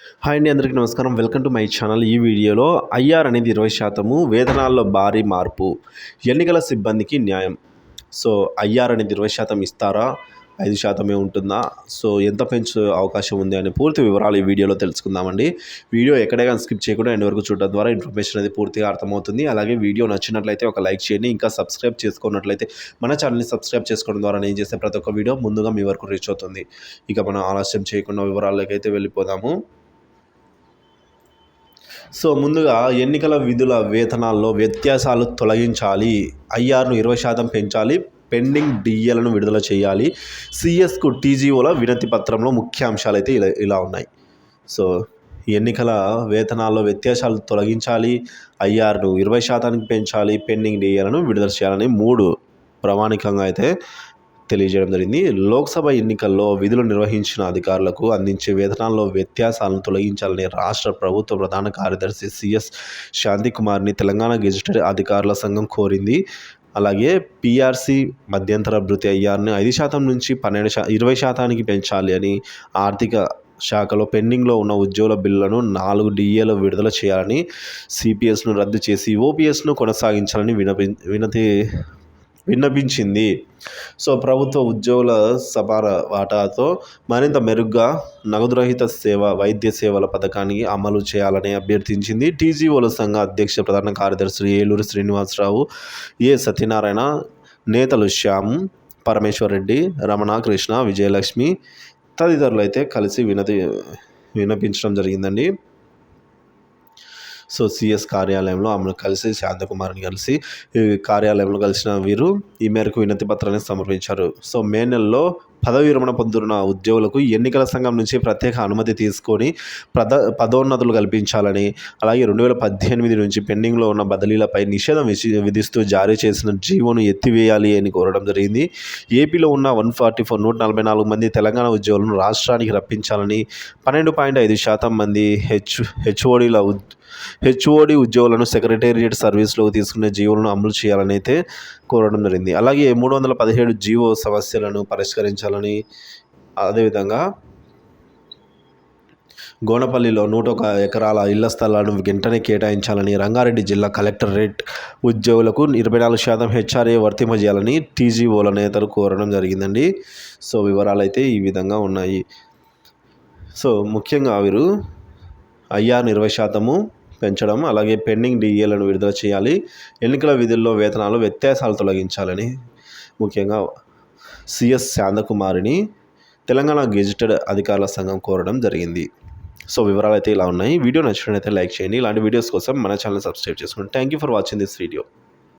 Hi అండి, అందరికీ నమస్కారం. Welcome to my channel. ఈ వీడియోలో ఐఆర్ అనేది 20% వేతనాల్లో భారీ మార్పు, ఎన్నికల సిబ్బందికి న్యాయం. సో ఐఆర్ అనేది 20% ఇస్తారా, 5% ఉంటుందా, సో ఎంత పెంచే అవకాశం ఉంది అనే పూర్తి వివరాలు ఈ వీడియోలో తెలుసుకుందామండి. వీడియో ఎక్కడైనా స్కిప్ చేయకుండా ఎండ్ వరకు చూడడం ద్వారా ఇన్ఫర్మేషన్ అనేది పూర్తిగా అర్థమవుతుంది. అలాగే వీడియో నచ్చినట్లయితే ఒక లైక్ చేయండి. ఇంకా సబ్స్క్రైబ్ చేసుకున్నట్లయితే మన ఛానల్ని సబ్స్క్రైబ్ చేసుకోవడం ద్వారా నేను చేసే ప్రతి ఒక్క వీడియో ముందుగా మీ వరకు రీచ్ అవుతుంది. ఇక మనం ఆలస్యం చేయకుండా వివరాల్లోకి అయితే వెళ్ళిపోదాము. సో ముందుగా ఎన్నికల విధుల వేతనాల్లో వ్యత్యాసాలు తొలగించాలి, ఐఆర్ను 20% పెంచాలి, పెండింగ్ డిఏలను విడుదల చేయాలి. సిఎస్కు టీజీఓల వినతి పత్రంలో ముఖ్య అంశాలు అయితే ఇలా ఉన్నాయి. సో ఎన్నికల వేతనాల్లో వ్యత్యాసాలు తొలగించాలి, ఐఆర్ను 20% పెంచాలి, పెండింగ్ డిఏలను విడుదల చేయాలని 3 ప్రామాణికంగా అయితే తెలియజేయడం జరిగింది. లోక్సభ ఎన్నికల్లో విధులు నిర్వహించిన అధికారులకు అందించే వేతనాల్లో వ్యత్యాసాలను తొలగించాలని రాష్ట్ర ప్రభుత్వ ప్రధాన కార్యదర్శి సిఎస్ శాంతికుమార్ని తెలంగాణ గెజిటెడ్ అధికారుల సంఘం కోరింది. అలాగే పీఆర్సీ మధ్యంతర భృతి ఐఆర్ని 5% నుంచి 20% పెంచాలి అని, ఆర్థిక శాఖలో పెండింగ్లో ఉన్న ఉద్యోగుల బిల్లులను 4 డిఏలు విడుదల చేయాలని, సిపిఎస్ను రద్దు చేసి ఓపీఎస్ను కొనసాగించాలని విన్నపించింది. సో ప్రభుత్వ ఉద్యోగుల సమాన వాటాతో మరింత మెరుగ్గా నగదురహిత వైద్య సేవల పథకాన్ని అమలు చేయాలని అభ్యర్థించింది. టీజీఓల సంఘ అధ్యక్ష ప్రధాన కార్యదర్శులు ఏలూరు శ్రీనివాసరావు, ఏ సత్యనారాయణ, నేతలు శ్యామ్, పరమేశ్వర్ రెడ్డి, రమణ, కృష్ణ, విజయలక్ష్మి తదితరులు అయితే కలిసి విన్నపించడం జరిగిందండి. సో సిఎస్ కార్యాలయంలో ఆమెను కలిసి, శాంతకుమార్ని కలిసి కార్యాలయంలో కలిసిన వీరు ఈ మేరకు వినతి పత్రాన్ని సమర్పించారు. సో మే నెలలో పదవి విరమణ పొందుతున్న ఉద్యోగులకు ఎన్నికల సంఘం నుంచి ప్రత్యేక అనుమతి తీసుకొని పదోన్నతులు కల్పించాలని, అలాగే 2018 నుంచి పెండింగ్లో ఉన్న బదిలీలపై నిషేధం విధిస్తూ జారీ చేసిన జీవోను ఎత్తివేయాలి అని కోరడం జరిగింది. ఏపీలో ఉన్న 144 మంది తెలంగాణ ఉద్యోగులను రాష్ట్రానికి రప్పించాలని, 12.5% మంది హెచ్ఓడి ఉద్యోగులను సెక్రటేరియట్ సర్వీస్లోకి తీసుకునే జీవోలను అమలు చేయాలని అయితే కోరడం జరిగింది. అలాగే 317 జీవో సమస్యలను పరిష్కరించాలని, అదేవిధంగా గోనపల్లిలో 101 ఎకరాల ఇళ్ల స్థలాలను వెంటనే కేటాయించాలని, రంగారెడ్డి జిల్లా కలెక్టరేట్ ఉద్యోగులకు 24% హెచ్ఆర్ఏ వర్తింపజేయాలని టీజీఓల నేతలు కోరడం జరిగిందండి. సో వివరాలు అయితే ఈ విధంగా ఉన్నాయి. సో ముఖ్యంగా వీరు ఐఆర్ని 20% పెంచడం, అలాగే పెండింగ్ డిఏలను విడుదల చేయాలి, ఎన్నికల విధుల్లో వేతనాలు వ్యత్యాసాలు తొలగించాలని ముఖ్యంగా సిఎస్ శాంతకుమారిని తెలంగాణ గెజిటెడ్ అధికారుల సంఘం కోరడం జరిగింది. సో వివరాలు అయితే ఇలా ఉన్నాయి. వీడియో నచ్చినట్లయితే లైక్ చేయండి. ఇలాంటి వీడియోస్ కోసం మన ఛానల్ సబ్స్క్రైబ్ చేసుకోండి. Thank you for watching this video.